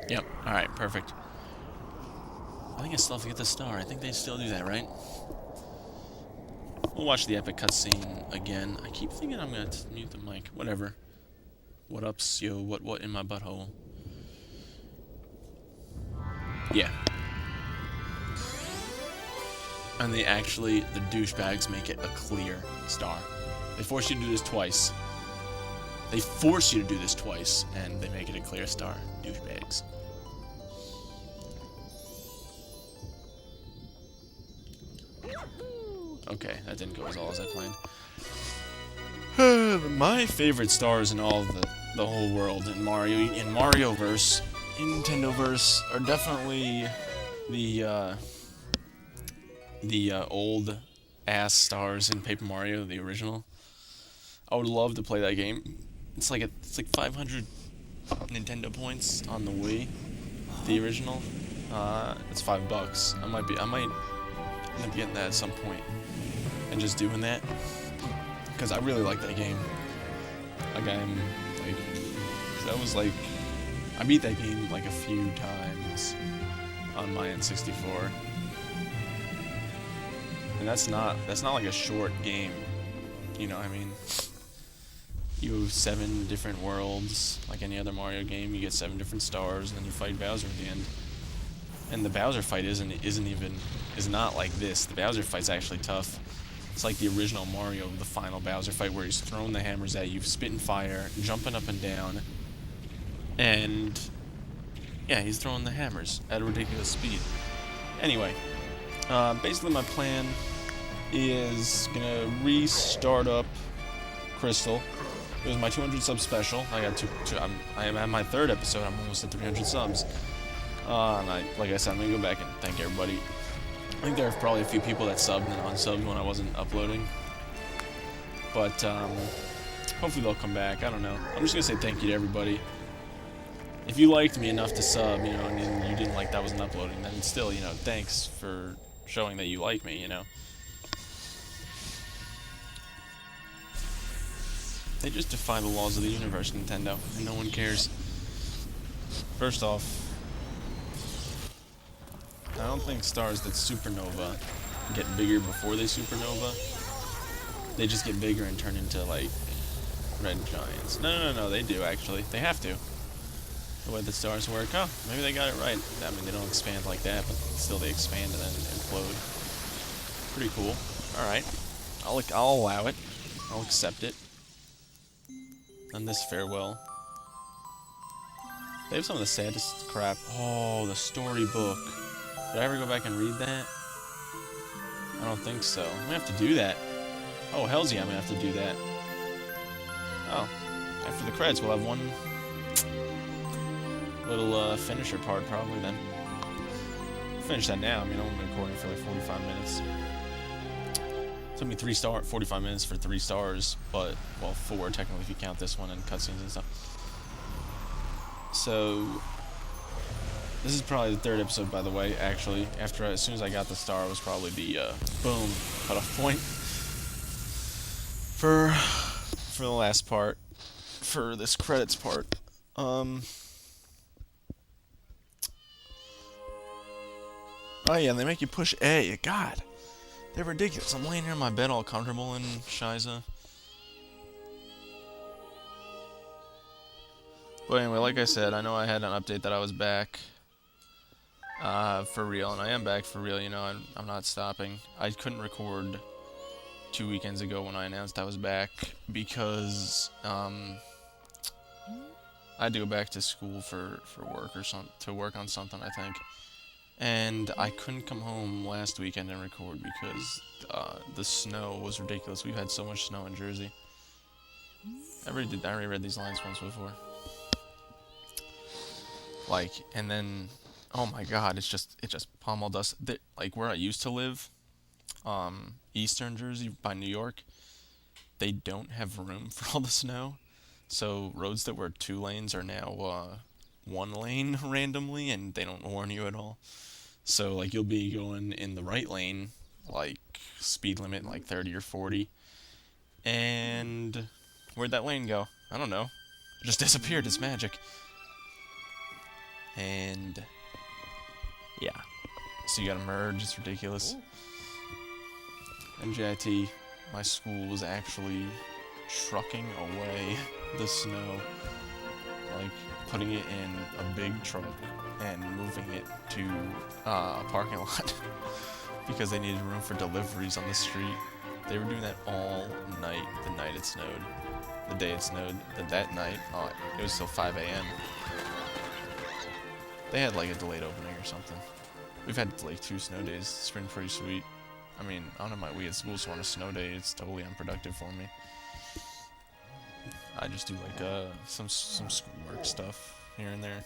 Yep. Alright, perfect. I think I still have to get the star. I think they still do that, right? We'll watch the epic cutscene again. I keep thinking I'm gonna mute the mic. Whatever. What ups, yo? What in my butthole? Yeah. And the douchebags make it a clear star. They force you to do this twice. They force you to do this twice, and they make it a clear star. Douchebags. Okay, that didn't go as well as I planned. My favorite stars in all of the whole world in Marioverse, in Nintendoverse, are definitely the old ass stars in Paper Mario, the original. I would love to play that game. It's like 500 Nintendo points on the Wii, the original. It's $5. I might end up getting that at some point and just doing that because I really like that game. Like like that was like I beat that game like a few times on my N64, and that's not like a short game. You know what I mean? You have 7 different worlds, like any other Mario game. You get 7 different stars, and then you fight Bowser at the end. And the Bowser fight is not like this. The Bowser fight's actually tough. It's like the original Mario, the final Bowser fight, where he's throwing the hammers at you, spitting fire, jumping up and down, and yeah, he's throwing the hammers at a ridiculous speed. Anyway, basically my plan is gonna restart up Crystal. It was my 200 sub special. I got I am at my 3rd episode. I'm almost at 300 subs. And like I said, I'm gonna go back and thank everybody. I think there are probably a few people that subbed and unsubbed when I wasn't uploading, but hopefully they'll come back. I don't know. I'm just gonna say thank you to everybody. If you liked me enough to sub, and you didn't like that I wasn't uploading, then still, thanks for showing that you like me. They just defy the laws of the universe, Nintendo, and no one cares. First off, I don't think stars that supernova get bigger before they supernova. They just get bigger and turn into, like, red giants. No, they do, actually. They have to. The way the stars work. Oh, maybe they got it right. I mean, they don't expand like that, but still they expand and then implode. Pretty cool. Alright. I'll allow it. I'll accept it. And this farewell. They have some of the saddest crap. Oh, the storybook. Did I ever go back and read that? I don't think so. I'm gonna have to do that. Oh, hells yeah, I'm gonna have to do that. Oh, after the credits, we'll have one little finisher part probably then. I'll finish that now. I mean, I'm recording for like 45 minutes. It took me 45 minutes for 3 stars, but, well, 4 technically if you count this one and cutscenes and stuff. So, this is probably the 3rd episode, by the way, actually. As soon as I got the star, it was probably the, boom, cutoff point for the last part, for this credits part. Oh yeah, and they make you push A. God, they're ridiculous. I'm laying here in my bed all comfortable in Shiza. But anyway, like I said, I know I had an update that I was back for real, and I am back for real. I'm not stopping. I couldn't record 2 weekends ago when I announced I was back because I had to go back to school for work or to work on something, I think. And I couldn't come home last weekend and record because the snow was ridiculous. We've had so much snow in Jersey. I already read these lines once before. Like, and then, oh my God, it just pummeled us. Like where I used to live, Eastern Jersey by New York, they don't have room for all the snow. So roads that were 2 lanes are now 1 lane randomly, and they don't warn you at all. So, like, you'll be going in the right lane, like, speed limit, like, 30 or 40. And where'd that lane go? I don't know. It just disappeared. It's magic. And yeah, so you gotta merge. It's ridiculous. And JIT, my school was actually trucking away the snow, like putting it in a big truck and moving it to a parking lot because they needed room for deliveries on the street. They were doing that all night, the night it snowed. The day it snowed, that night, it was till 5 a.m. They had like a delayed opening or something. We've had like 2 snow days. It's been pretty sweet. I mean, I don't know my weekend school, so on a snow day, it's totally unproductive for me. I just do like some schoolwork stuff here and there.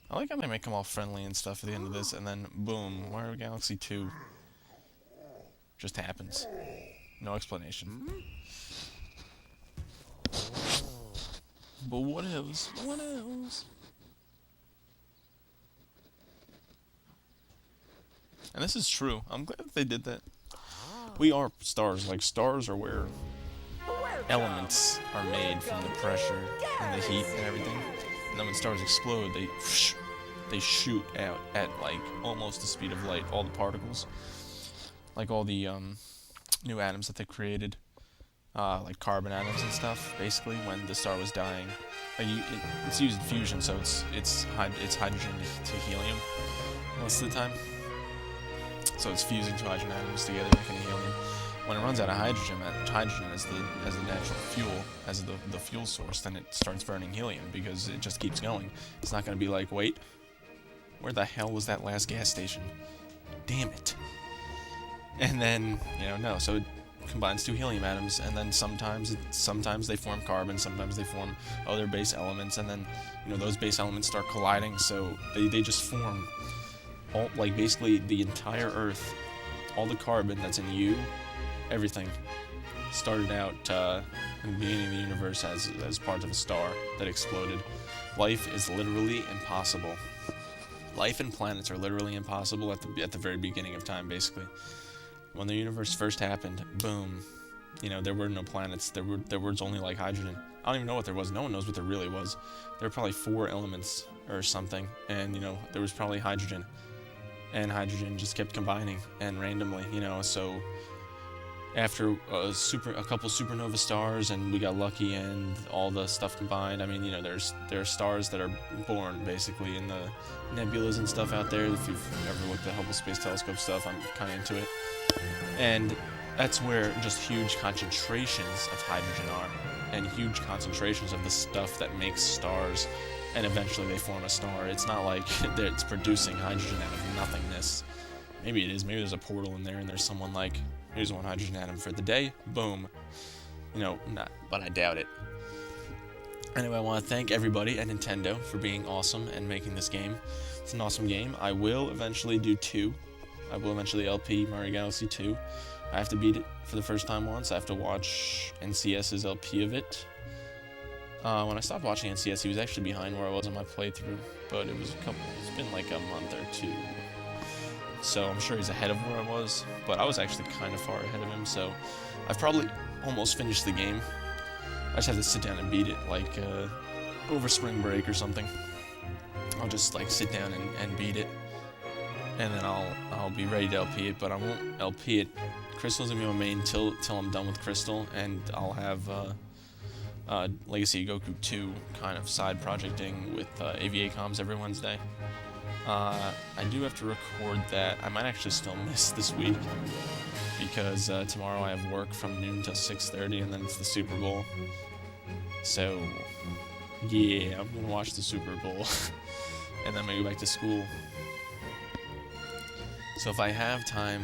I like how they make them all friendly and stuff at the end of this, and then boom, Mario Galaxy 2 just happens. No explanation. But what else? What else? And this is true. I'm glad that they did that. We are stars. Like, stars are where elements are made from the pressure and the heat and everything. And then when stars explode, they shoot out at like almost the speed of light. All the particles, like all the new atoms that they created, like carbon atoms and stuff. Basically, when the star was dying, like it's used in fusion, so it's hydrogen to helium most of the time. So it's fusing 2 hydrogen atoms together, making helium. When it runs out of hydrogen as the natural fuel, as the fuel source, then it starts burning helium because it just keeps going. It's not going to be like, wait, where the hell was that last gas station? Damn it. And then, no. So it combines 2 helium atoms, and then sometimes they form carbon, sometimes they form other base elements, and then, those base elements start colliding, so they just form all, like, basically the entire Earth, all the carbon that's in you, everything started out in the beginning of the universe as part of a star that exploded. Life is literally impossible. Life and planets are literally impossible at the very beginning of time, basically. When the universe first happened, boom, there were no planets. There was only like hydrogen. I don't even know what there was. No one knows what there really was. There were probably 4 elements or something, and there was probably hydrogen. And hydrogen just kept combining and randomly, so after a couple supernova stars, and we got lucky, and all the stuff combined. I mean, there are stars that are born basically in the nebulas and stuff out there. If you've ever looked at Hubble Space Telescope stuff, I'm kind of into it, and that's where just huge concentrations of hydrogen are, and huge concentrations of the stuff that makes stars. And eventually they form a star. It's not like it's producing hydrogen out of nothingness. Maybe it is. Maybe there's a portal in there and there's someone like, here's 1 hydrogen atom for the day. Boom. Not, but I doubt it. Anyway, I want to thank everybody at Nintendo for being awesome and making this game. It's an awesome game. I will eventually do 2. I will eventually LP Mario Galaxy 2. I have to beat it for the first time once. I have to watch NCS's LP of it. When I stopped watching NCS, he was actually behind where I was on my playthrough, but it's been like a month or 2. So I'm sure he's ahead of where I was, but I was actually kind of far ahead of him, so I've probably almost finished the game. I just have to sit down and beat it, like, over spring break or something. I'll just, like, sit down and beat it, and then I'll be ready to LP it, but I won't LP it. Crystal's gonna be my main till I'm done with Crystal, and I'll have, Legacy of Goku 2 kind of side projecting with AVA comms every Wednesday. I do have to record that. I might actually still miss this week because tomorrow I have work from noon till 6:30, and then it's the Super Bowl. So yeah, I'm gonna watch the Super Bowl and then I'm gonna go back to school. So if I have time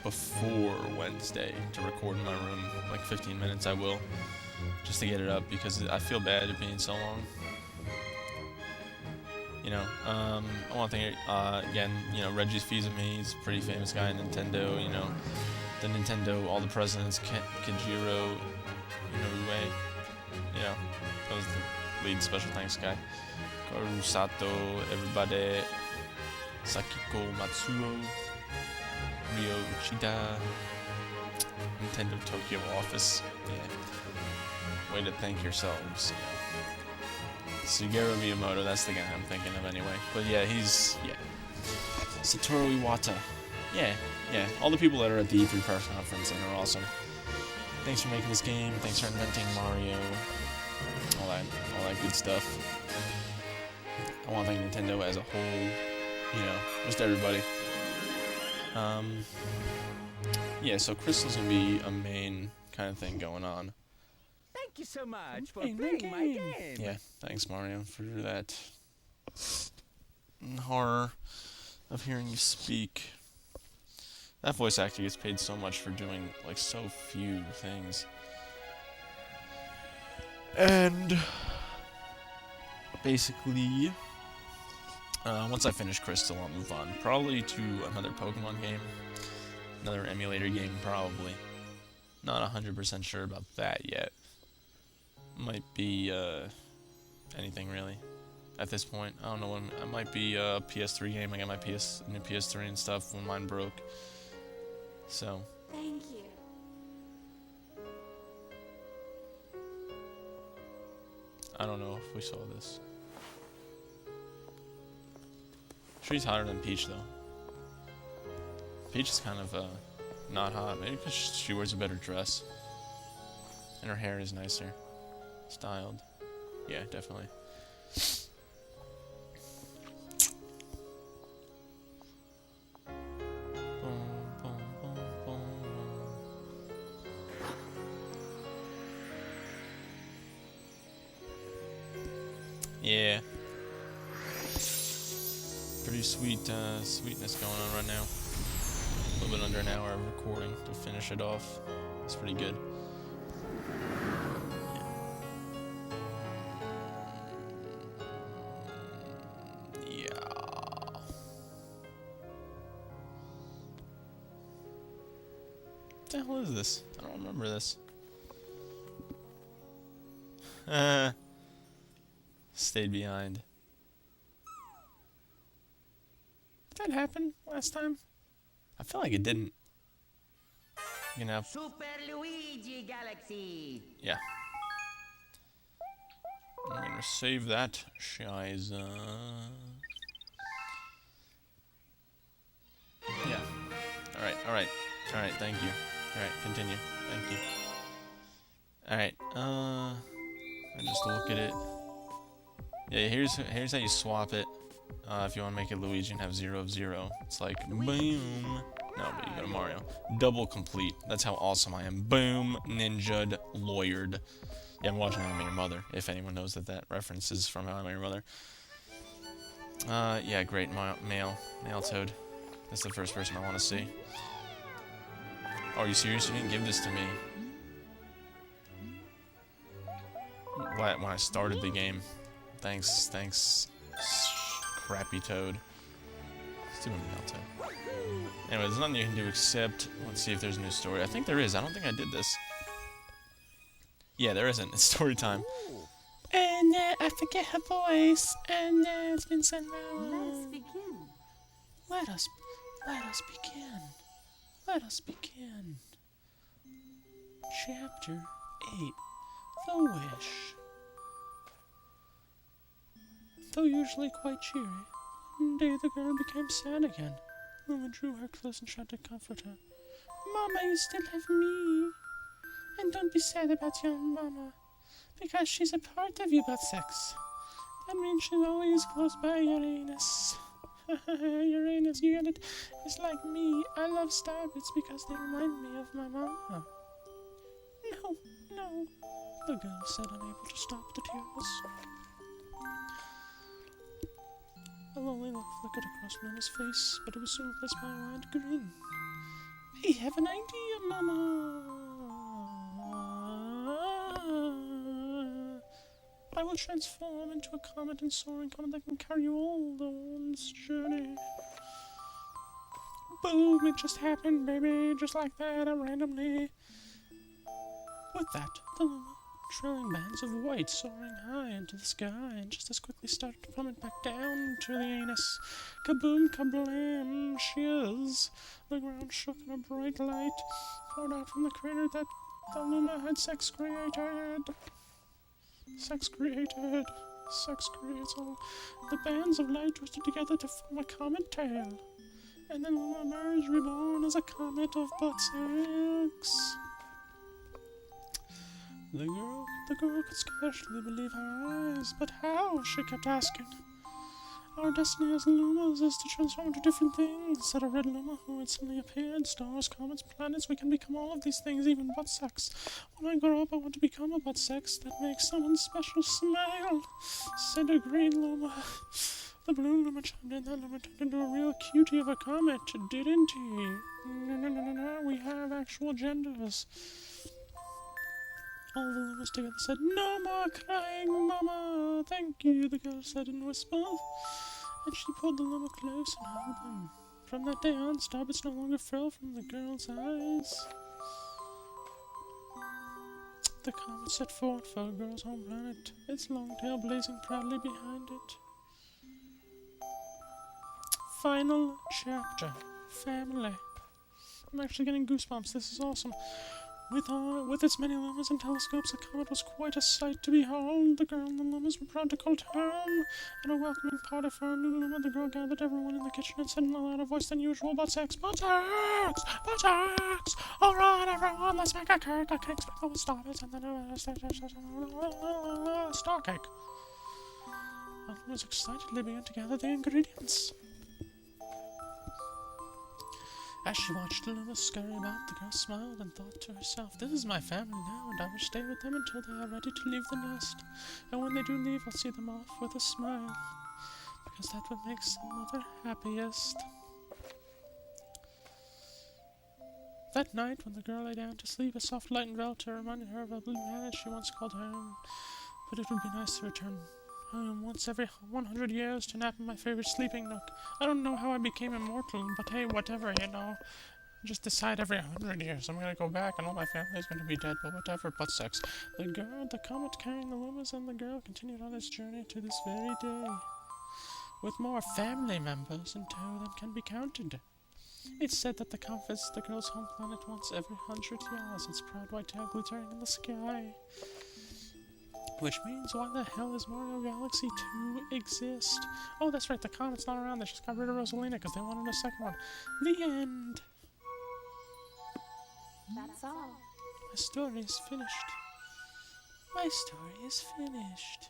before Wednesday to record in my room, like 15 minutes, I will. Just to get it up, because I feel bad it being so long. I want to thank, again, Reggie Fils-Aimé, he's a pretty famous guy in Nintendo, the Nintendo, all the presidents, Kenjiro Inoue, that was the lead special thanks guy. Kaoru Sato, everybody, Sakiko Matsuo, Ryo Uchida, Nintendo Tokyo office, yeah. Way to thank yourselves. Shigeru Miyamoto, that's the guy I'm thinking of anyway. But yeah, Satoru Iwata. Yeah. All the people that are at the E3 press conference and are awesome. Thanks for making this game. Thanks for inventing Mario. All that good stuff. I want to thank Nintendo as a whole. Just everybody. Yeah, so Crystal's gonna be a main kind of thing going on. Thank you so much for playing my game. Yeah, thanks Mario for that horror of hearing you speak. That voice actor gets paid so much for doing like so few things. And basically, once I finish Crystal, I'll move on. Probably to another Pokemon game. Another emulator game, probably. Not 100% sure about that yet. Might be, anything really. At this point, I don't know when. It might be a PS3 game. I got my new PS3 and stuff when mine broke. So. Thank you. I don't know if we saw this. She's hotter than Peach, though. Peach is kind of, not hot. Maybe because she wears a better dress. And her hair is nicer. Styled. Yeah, definitely. Yeah. Pretty sweetness going on right now. A little bit under an hour of recording to finish it off. It's pretty good. Yeah. What the hell is this? I don't remember this. Stayed behind. Did that happen last time? I feel like it didn't. Super Luigi Galaxy. Yeah. I'm gonna save that, Shiza. Yeah. Alright, thank you. Alright, continue. Thank you. Alright, I just look at it. Yeah, here's how you swap it. If you want to make it Luigi and have 0 of 0. It's like, boom. No, but you go to Mario. Double complete. That's how awesome I am. Boom, ninja'd, lawyered. Yeah, I'm watching How I Met Your Mother, if anyone knows that reference is from How I Met Your Mother. Yeah, great, male Toad. That's the first person I want to see. Oh, are you serious? You didn't give this to me. When I started the game. Thanks, crappy Toad. Let's do a male Toad. Anyway, there's nothing you can do except, let's see if there's a new story. I think there is. I don't think I did this. Yeah, there isn't. It's story time. And I forget her voice. And it's been so long. Let's begin. Let us begin. Let us begin. Chapter 8. The Wish. Though usually quite cheery, one day the girl became sad again. Luma drew her close and tried to comfort her. Mama, you still have me. And don't be sad about your mama, because she's a part of you but sex. That means she's always close by Uranus. Uranus, you get it? It's like me. I love starbits because they remind me of my mama. No, the girl said, unable to stop the tears. A lonely look flickered across Luna's face, but it was soon replaced by a wide grin. I have an idea, Mama! I will transform into a comet and soaring comet that can carry you all on this journey. Boom! It just happened, baby! Just like that, randomly. With that, the Luma, trailing bands of white soaring high into the sky, and just as quickly started to plummet back down to the anus. Kaboom, kablam, shiz! The ground shook and a bright light poured out from the crater that the Luma had sex created. Sex creates all the bands of light twisted together to form a comet tail. And then Luma emerged reborn as a comet of butt sex. The girl could scarcely believe her eyes, but how? She kept asking. Our destiny as Lumas is to transform into different things, said a red Luma who had suddenly appeared. Stars, comets, planets, we can become all of these things, even butt sex. When I grow up, I want to become a butt sex that makes someone special smile, said a green Luma. The blue Luma chimed in. That Luma turned into a real cutie of a comet, didn't he? No, we have actual genders. All the Lumas together said, "No more crying, Mama! Thank you," the girl said in a whisper. And she pulled the Luma close and held them. From that day on, starbits no longer fell from the girl's eyes. The comet set forward for a girl's home planet, its long tail blazing proudly behind it. Final chapter. Family. I'm actually getting goosebumps. This is awesome. With its many lumas and telescopes, the comet was quite a sight to behold. The girl and the lumas were proud to call it home. At a welcoming party for a new luma, the girl gathered everyone in the kitchen and said in a louder voice than usual, "Butt sex! Butt sex! Butt sex! Alright, everyone, let's make a cake sprinkled with stars, and then a star cake." The lumas excitedly began to gather the ingredients. As she watched the Luma scurry about, the girl smiled and thought to herself, "This is my family now, and I will stay with them until they are ready to leave the nest. And when they do leave, I'll see them off with a smile, because that will make some mother happiest." That night, when the girl lay down to sleep, a soft light enveloped her, reminding her of a blue planet she once called home. But it would be nice to return home once every 100 years to nap in my favorite sleeping nook. I don't know how I became immortal, but hey, whatever, you know. Just decide every 100 years I'm gonna go back and all my family's gonna be dead, but whatever, butt sex. The comet carrying the lumas and the girl continued on its journey to this very day, with more family members in tow than can be counted. It's said that the comet visits the girl's home planet once every 100 years, its proud white tail glittering in the sky. Which means, why the hell is Mario Galaxy 2 exist? Oh, that's right, the comet's not around. They just got rid of Rosalina because they wanted a second one. The end. That's all. My story is finished. My story is finished.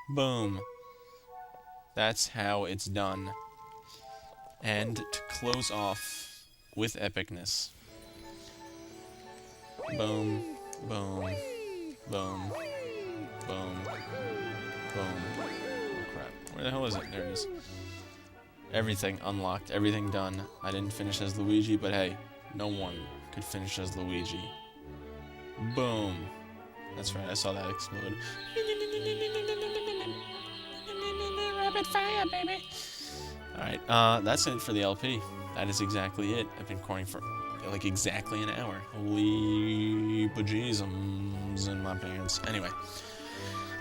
Boom. That's how it's done. And to close off with epicness. Boom, boom, boom. Boom. Boom. Oh crap. Where the hell is it? There it is. Everything unlocked. Everything done. I didn't finish as Luigi, but hey, no one could finish as Luigi. Boom. That's right, I saw that explode. Rapid fire, baby! Alright, that's it for the LP. That is exactly it. I've been recording for like exactly an hour. Holy bejesus in my pants. Anyway.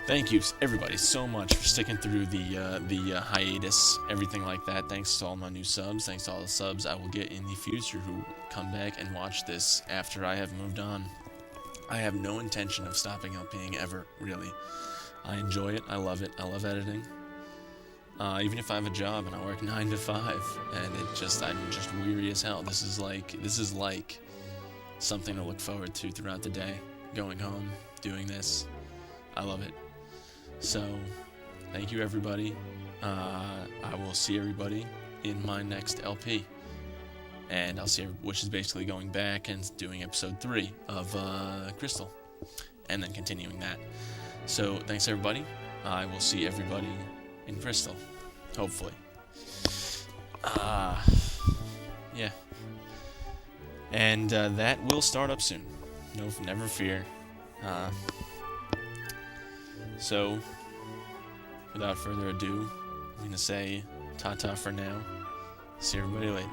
Thank you, everybody, so much for sticking through the hiatus, everything like that. Thanks to all my new subs. Thanks to all the subs I will get in the future who come back and watch this after I have moved on. I have no intention of stopping LPing ever, really. I enjoy it. I love it. I love editing. Even if I have a job and I work 9 to 5, and I'm just weary as hell. This is like something to look forward to throughout the day. Going home, doing this. I love it. So, thank you everybody. I will see everybody in my next LP. And I'll see, which is basically going back and doing episode 3 of Crystal. And then continuing that. So, thanks everybody. I will see everybody in Crystal. Hopefully. Yeah. And that will start up soon. No, never fear. So, without further ado, I'm going to say ta-ta for now. See everybody later.